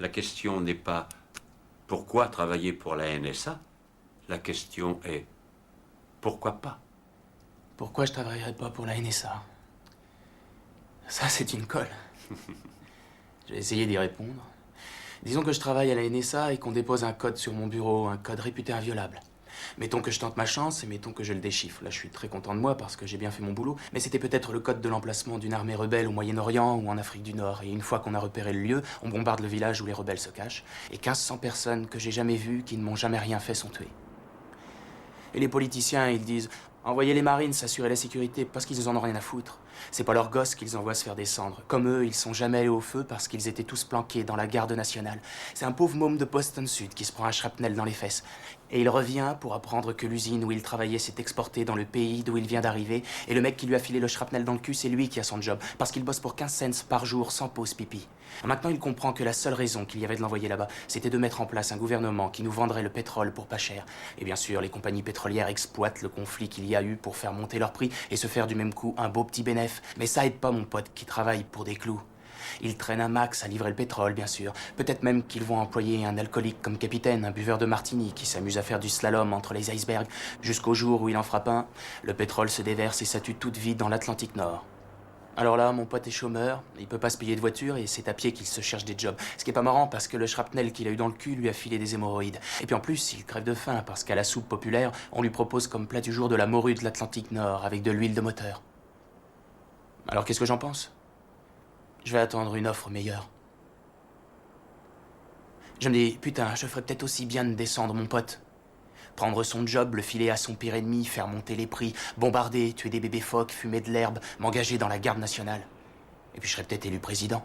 La question n'est pas pourquoi travailler pour la NSA. La question est pourquoi pas. Pourquoi je travaillerais pas pour la NSA? Ça, c'est une colle. J'ai essayé d'y répondre. Disons que je travaille à la NSA et qu'on dépose un code sur mon bureau, un code réputé inviolable. Mettons que je tente ma chance et mettons que je le déchiffre. Là, je suis très content de moi parce que j'ai bien fait mon boulot. Mais c'était peut-être le code de l'emplacement d'une armée rebelle au Moyen-Orient ou en Afrique du Nord. Et une fois qu'on a repéré le lieu, on bombarde le village où les rebelles se cachent. Et 1500 personnes que j'ai jamais vues, qui ne m'ont jamais rien fait, sont tuées. Et les politiciens, ils disent « Envoyez les marines s'assurer la sécurité parce qu'ils en ont rien à foutre. C'est pas leurs gosses qu'ils envoient se faire descendre. Comme eux, ils sont jamais allés au feu parce qu'ils étaient tous planqués dans la garde nationale. C'est un pauvre môme de Boston Sud qui se prend un shrapnel dans les fesses. Et il revient pour apprendre que l'usine où il travaillait s'est exportée dans le pays d'où il vient d'arriver. Et le mec qui lui a filé le shrapnel dans le cul, c'est lui qui a son job. Parce qu'il bosse pour 15 cents par jour sans pause pipi. Maintenant, il comprend que la seule raison qu'il y avait de l'envoyer là-bas, c'était de mettre en place un gouvernement qui nous vendrait le pétrole pour pas cher. Et bien sûr, les compagnies pétrolières exploitent le conflit qu'il y a eu pour faire monter leur prix et se faire du même coup un beau petit bénéf. Mais ça aide pas mon pote qui travaille pour des clous. Ils traînent un max à livrer le pétrole, bien sûr. Peut-être même qu'ils vont employer un alcoolique comme capitaine, un buveur de martini qui s'amuse à faire du slalom entre les icebergs, jusqu'au jour où il en frappe un, le pétrole se déverse et ça tue toute vie dans l'Atlantique Nord. Alors là, mon pote est chômeur, il peut pas se payer de voiture et c'est à pied qu'il se cherche des jobs. Ce qui est pas marrant parce que le shrapnel qu'il a eu dans le cul lui a filé des hémorroïdes. Et puis en plus, il crève de faim parce qu'à la soupe populaire, on lui propose comme plat du jour de la morue de l'Atlantique Nord avec de l'huile de moteur. Alors qu'est-ce que j'en pense? Je vais attendre une offre meilleure. Je me dis, putain, je ferais peut-être aussi bien de descendre mon pote. Prendre son job, le filer à son pire ennemi, faire monter les prix, bombarder, tuer des bébés phoques, fumer de l'herbe, m'engager dans la garde nationale. Et puis je serais peut-être élu président.